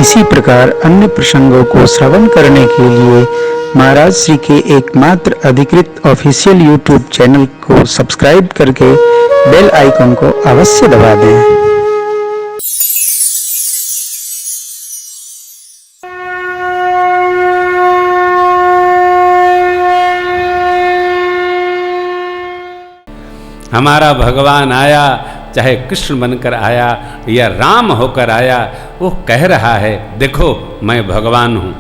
इसी प्रकार अन्य प्रसंगों को श्रवण करने के लिए महाराज श्री के एकमात्र अधिकृत ऑफिशियल यूट्यूब चैनल को सब्सक्राइब करके बेल आइकन को अवश्य दबा दें। हमारा भगवान आया, चाहे कृष्ण बनकर आया या राम होकर आया, वो कह रहा है देखो मैं भगवान हूँ।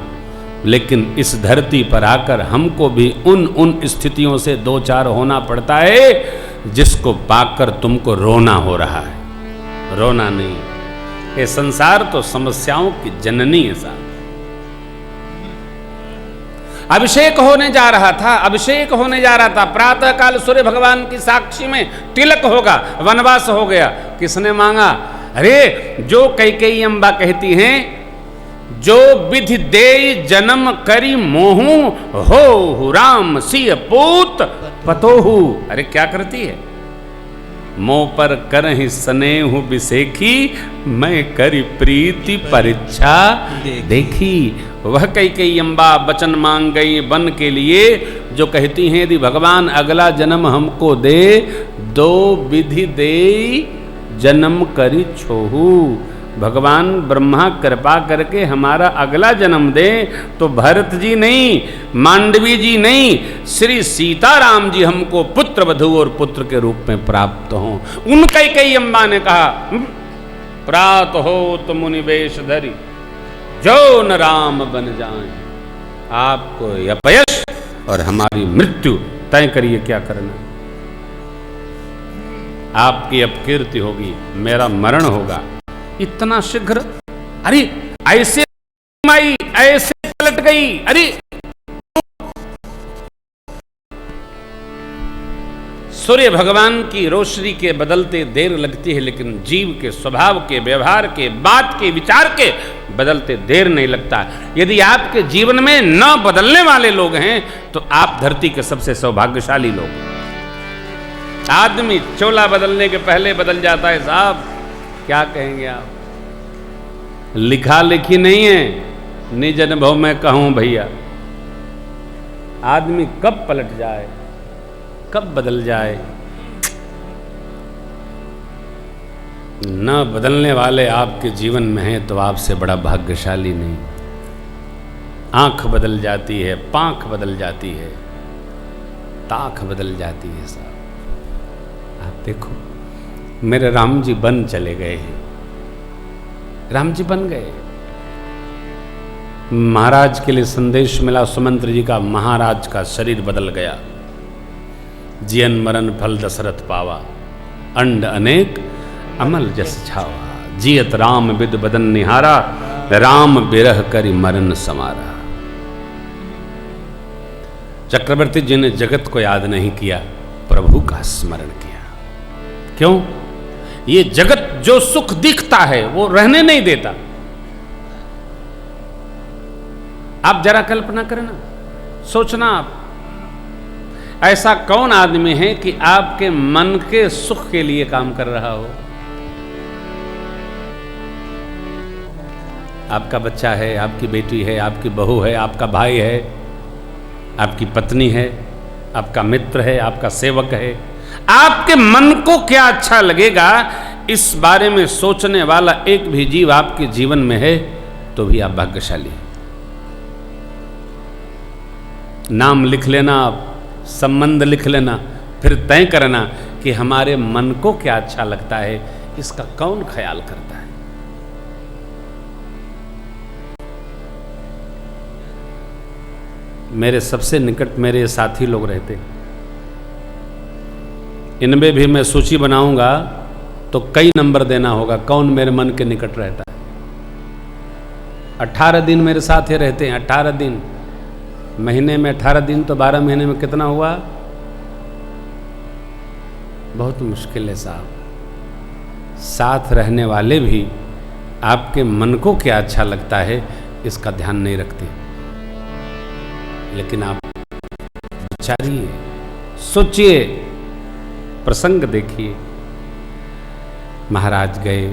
लेकिन इस धरती पर आकर हमको भी उन स्थितियों से दो चार होना पड़ता है जिसको पाकर तुमको रोना हो रहा है। रोना नहीं, ये संसार तो समस्याओं की जननी है साहब। अभिषेक होने जा रहा था, प्रातः काल सूर्य भगवान की साक्षी में तिलक होगा, वनवास हो गया। किसने मांगा? अरे जो कैकेयी अम्बा कहती हैं, जो विधि देई जन्म करी मोहू हो राम सिय पूत पतोहू। अरे क्या करती है? मोह पर करहि स्नेहु बिसेखी, मैं करी प्रीति परीक्षा देखी। वह कैकेयी अम्बा वचन मांग गई वन के लिए, जो कहती हैं यदि भगवान अगला जन्म हमको दे, दो विधि दे जन्म करी छोहू। भगवान ब्रह्मा कृपा करके हमारा अगला जन्म दे तो भरत जी नहीं, मांडवी जी नहीं, श्री सीताराम जी हमको पुत्र वधू और पुत्र के रूप में प्राप्त हों। उन कैकेयी अम्बा ने कहा प्रात हो तो मुनि वेश धरी, जो न राम बन जाए। आपको अपयश और हमारी मृत्यु तय करिए क्या करना। आपकी अपकीर्ति होगी, मेरा मरण होगा। इतना शीघ्र? अरे ऐसे माई ऐसे पलट गई। अरे सूर्य भगवान की रोशनी के बदलते देर लगती है, लेकिन जीव के स्वभाव के, व्यवहार के, बात के, विचार के बदलते देर नहीं लगता। यदि आपके जीवन में न बदलने वाले लोग हैं तो आप धरती के सबसे सौभाग्यशाली लोग। आदमी चोला बदलने के पहले बदल जाता है साहब। क्या कहेंगे आप? लिखा लिखी नहीं है, निज अनुभव में कहूं भैया। आदमी कब पलट जाए, कब बदल जाए। न बदलने वाले आपके जीवन में हैं तो आपसे बड़ा भाग्यशाली नहीं। आंख बदल जाती है, पांख बदल जाती है, ताख बदल जाती है साहब। आप देखो मेरे राम जी बन चले गए हैं, राम जी बन गए। महाराज के लिए संदेश मिला सुमंत्र जी का, महाराज का शरीर बदल गया। जियन मरण फल दशरथ पावा, अंड अनेक अमल जस छावा। जियत राम विद बदन निहारा, राम बिरह करि मरण समारा। चक्रवर्ती जी ने जगत को याद नहीं किया, प्रभु का स्मरण किया। क्यों? ये जगत जो सुख दिखता है वो रहने नहीं देता। आप जरा कल्पना करें ना, सोचना आप, ऐसा कौन आदमी है कि आपके मन के सुख के लिए काम कर रहा हो? आपका बच्चा है, आपकी बेटी है, आपकी बहू है, आपका भाई है, आपकी पत्नी है, आपका मित्र है, आपका सेवक है। आपके मन को क्या अच्छा लगेगा, इस बारे में सोचने वाला एक भी जीव आपके जीवन में है तो भी आप भाग्यशाली हैं। नाम लिख लेना, आप संबंध लिख लेना, फिर तय करना कि हमारे मन को क्या अच्छा लगता है, इसका कौन ख्याल करता है। मेरे सबसे निकट मेरे साथी लोग रहते, इनमें भी मैं सूची बनाऊंगा तो कई नंबर देना होगा कौन मेरे मन के निकट रहता है। 18 दिन मेरे साथ ही रहते हैं, 18 दिन, महीने में 18 दिन तो 12 महीने में कितना हुआ? बहुत मुश्किल है साहब। साथ रहने वाले भी आपके मन को क्या अच्छा लगता है इसका ध्यान नहीं रखते। लेकिन आप विचारिए, सोचिए, प्रसंग देखिए। महाराज गए,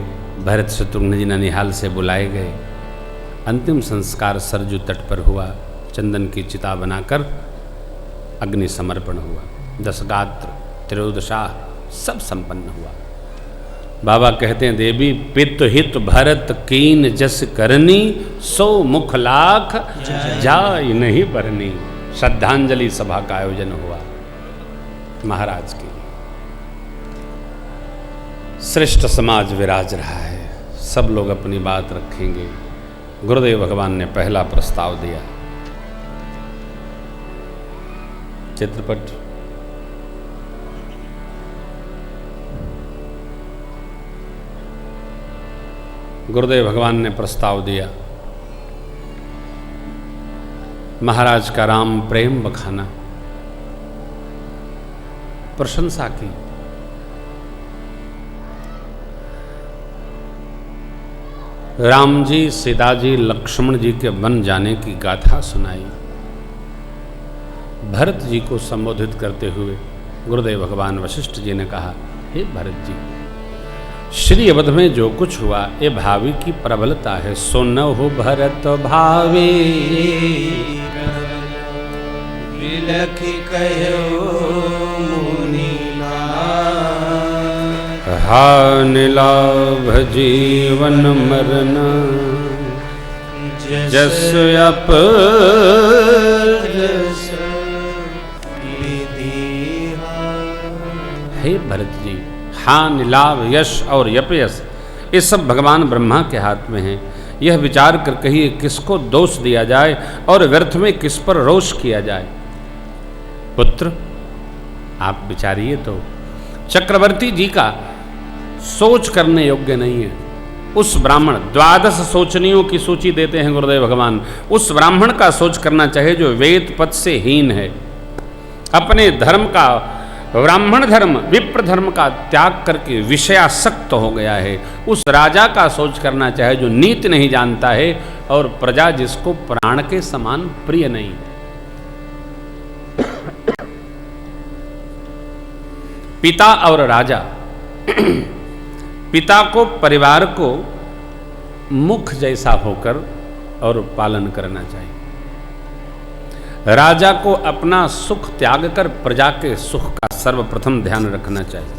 भरत शत्रुघ्न जी ननिहाल से बुलाए गए, अंतिम संस्कार सरजू तट पर हुआ। चंदन की चिता बनाकर अग्नि समर्पण हुआ। 10 गात्र त्रयोदशा सब संपन्न हुआ। बाबा कहते हैं, देवी पित हित भरत कीन जस करनी, सो मुख लाख जाय नहीं बरनी। श्रद्धांजलि सभा का आयोजन हुआ महाराज की। श्रेष्ठ समाज विराज रहा है, सब लोग अपनी बात रखेंगे। गुरुदेव भगवान ने पहला प्रस्ताव दिया। चित्रपट गुरुदेव भगवान ने प्रस्ताव दिया। महाराज का राम प्रेम बखाना, प्रशंसा की। राम जी, सीता जी, लक्ष्मण जी के बन जाने की गाथा सुनाई। भरत जी को संबोधित करते हुए गुरुदेव भगवान वशिष्ठ जी ने कहा, हे भरत जी, श्री अवध में जो कुछ हुआ ये भावी की प्रबलता है। सो न हो भरत भावे, बिलखि कहो मुनि लाभ। हान लाभ जीवन मरना, जस अप हे भरत जी, हानि लाभ यश और यपयश ये सब भगवान ब्रह्मा के हाथ में हैं। यह विचार कर कहिए किसको दोष दिया जाए और व्यर्थ में किस पर रोष किया जाए। पुत्र आप विचारिए तो, चक्रवर्ती जी का सोच करने योग्य नहीं है। उस ब्राह्मण, 12 सोचनियों की सूची देते हैं गुरुदेव भगवान, उस ब्राह्मण का सोच करना चाहिए जो वेद पद से हीन है, अपने धर्म का, ब्राह्मण धर्म विप्र धर्म का त्याग करके विषयासक्त हो गया है। उस राजा का सोच करना चाहे जो नीति नहीं जानता है और प्रजा जिसको प्राण के समान प्रिय नहीं। पिता और राजा, पिता को परिवार को मुख जैसा होकर और पालन करना चाहिए। राजा को अपना सुख त्याग कर प्रजा के सुख का सर्वप्रथम ध्यान रखना चाहिए।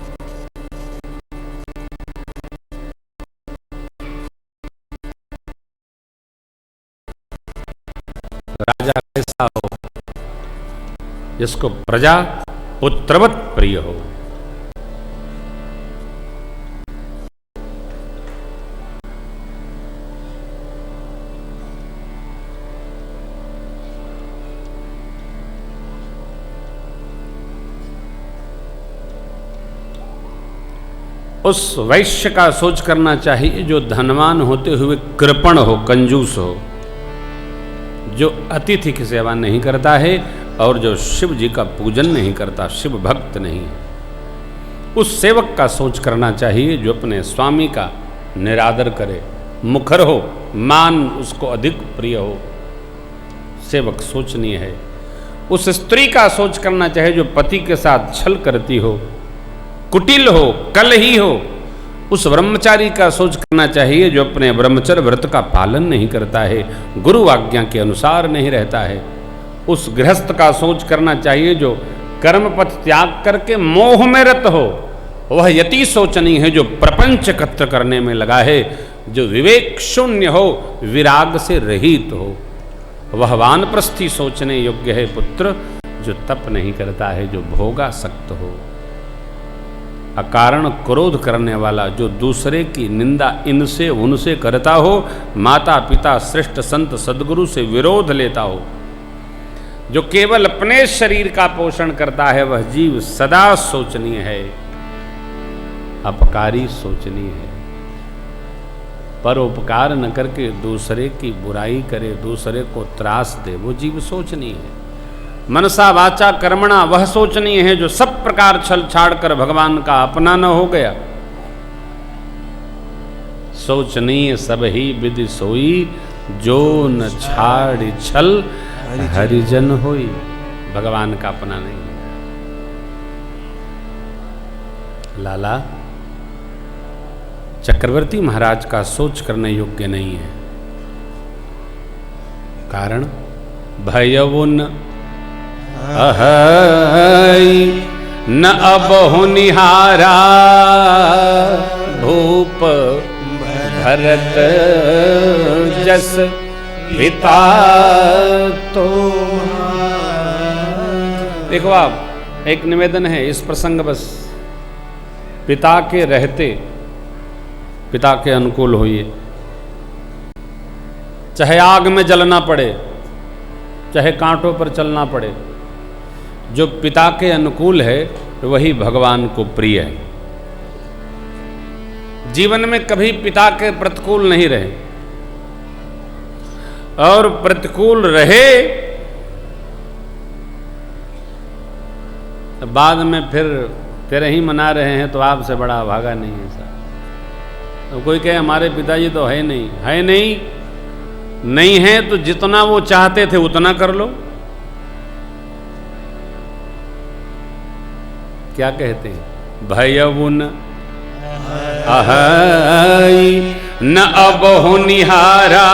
राजा कैसा हो, जिसको प्रजा पुत्रवत प्रिय हो। उस वैश्य का सोच करना चाहिए जो धनवान होते हुए कृपण हो, कंजूस हो, जो अतिथि की सेवा नहीं करता है और जो शिव जी का पूजन नहीं करता, शिव भक्त नहीं है। उस सेवक का सोच करना चाहिए जो अपने स्वामी का निरादर करे, मुखर हो, मान उसको अधिक प्रिय हो। सेवक सोचनीय है। उस स्त्री का सोच करना चाहिए जो पति के साथ छल करती हो, कुटिल हो, कलही हो। उस ब्रह्मचारी का सोच करना चाहिए जो अपने ब्रह्मचर्य व्रत का पालन नहीं करता है, गुरु आज्ञा के अनुसार नहीं रहता है। उस गृहस्थ का सोच करना चाहिए जो कर्म पथ त्याग करके मोह में रत हो। वह यति सोचनीय है जो प्रपंच एकत्र करने में लगा है, जो विवेक शून्य हो, विराग से रहित हो। वह वानप्रस्थी सोचने योग्य है पुत्र, जो तप नहीं करता है, जो भोगासक्त हो। अकारण क्रोध करने वाला, जो दूसरे की निंदा इनसे उनसे करता हो, माता पिता श्रेष्ठ संत सद्गुरु से विरोध लेता हो, जो केवल अपने शरीर का पोषण करता है, वह जीव सदा सोचनीय है, अपकारी सोचनीय है। परोपकार न करके दूसरे की बुराई करे, दूसरे को त्रास दे, वो जीव सोचनीय है। मनसा वाचा कर्मणा, वह सोचनीय है जो सब प्रकार छल छाड़ कर भगवान का अपना न हो गया। सोचनीय सब ही विधि सोई, जो न छाड़ छल हरिजन होई। भगवान का अपना नहीं। लाला, चक्रवर्ती महाराज का सोच करने योग्य नहीं है। कारण भयउन अहै न अबहु निहारा भूप भरत जस पिता तो। देखो आप, एक निवेदन है इस प्रसंग बस, पिता के रहते पिता के अनुकूल होइए, चाहे आग में जलना पड़े, चाहे कांटों पर चलना पड़े। जो पिता के अनुकूल है वही भगवान को प्रिय है। जीवन में कभी पिता के प्रतिकूल नहीं रहे, और प्रतिकूल रहे तो बाद में फिर तेरे ही मना रहे हैं तो आपसे बड़ा भागा नहीं है सर। तो कोई कहे हमारे पिताजी तो है नहीं, है नहीं है तो जितना वो चाहते थे उतना कर लो। क्या कहते हैं? भयउन अहै न अबहु निहारा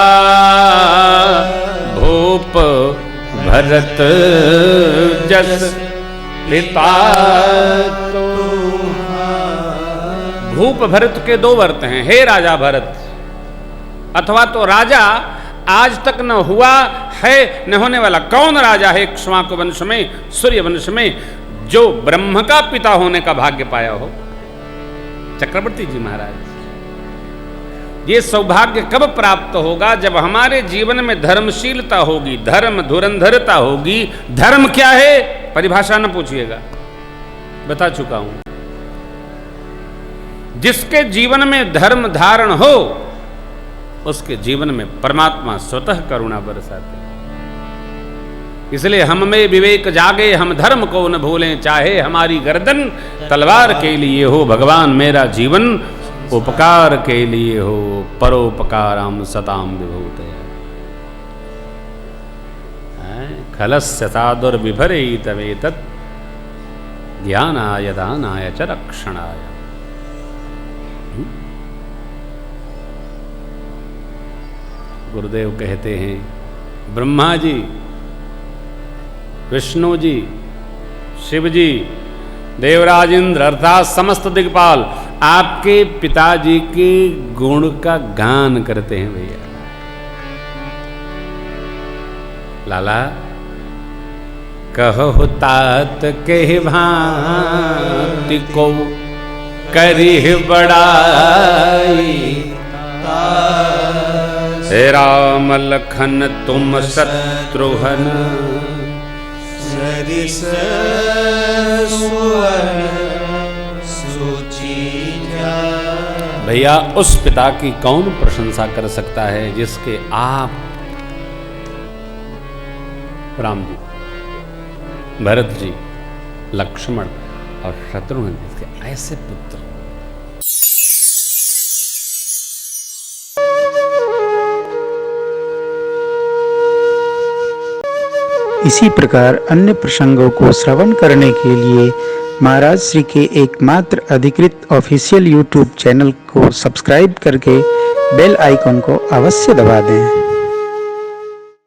भूप भरत जस पिता तो। भूप भरत के दो अर्थ हैं, हे राजा भरत, अथवा तो राजा आज तक न हुआ है न होने वाला। कौन राजा है इक्ष्वाकु वंश में, सूर्य वंश में, जो ब्रह्म का पिता होने का भाग्य पाया हो? चक्रवर्ती जी महाराज। ये सौभाग्य कब प्राप्त होगा? जब हमारे जीवन में धर्मशीलता होगी, धर्म धुरंधरता होगी। धर्म क्या है? परिभाषा न पूछिएगा, बता चुका हूं। जिसके जीवन में धर्म धारण हो उसके जीवन में परमात्मा स्वतः करुणा बरसाते। इसलिए हम में विवेक जागे, हम धर्म को न भूलें, चाहे हमारी गर्दन तलवार के लिए हो। भगवान मेरा जीवन उपकार के लिए हो, परोपकाराम सताम विभूते। खलस्य सादुर्विभरेत वेतत् ज्ञानाय दानाय च रक्षणाय। गुरुदेव कहते हैं, ब्रह्मा जी, विष्णु जी, शिव जी, देवराज इंद्र अर्थात समस्त दिक्पाल आपके पिताजी के गुण का गान करते हैं। भैया लाला कहो तात के भांति को करी बड़ाई, राम लखन तुम शत्रुघ्न सरिस सुवन सूची। भैया उस पिता की कौन प्रशंसा कर सकता है जिसके आप राम जी, भरत जी, लक्ष्मण और शत्रुघ्न इसके ऐसे पुत्र। इसी प्रकार अन्य प्रसंगों को श्रवण करने के लिए महाराज श्री के एकमात्र अधिकृत ऑफिशियल यूट्यूब चैनल को सब्सक्राइब करके बेल आइकन को अवश्य दबा दें।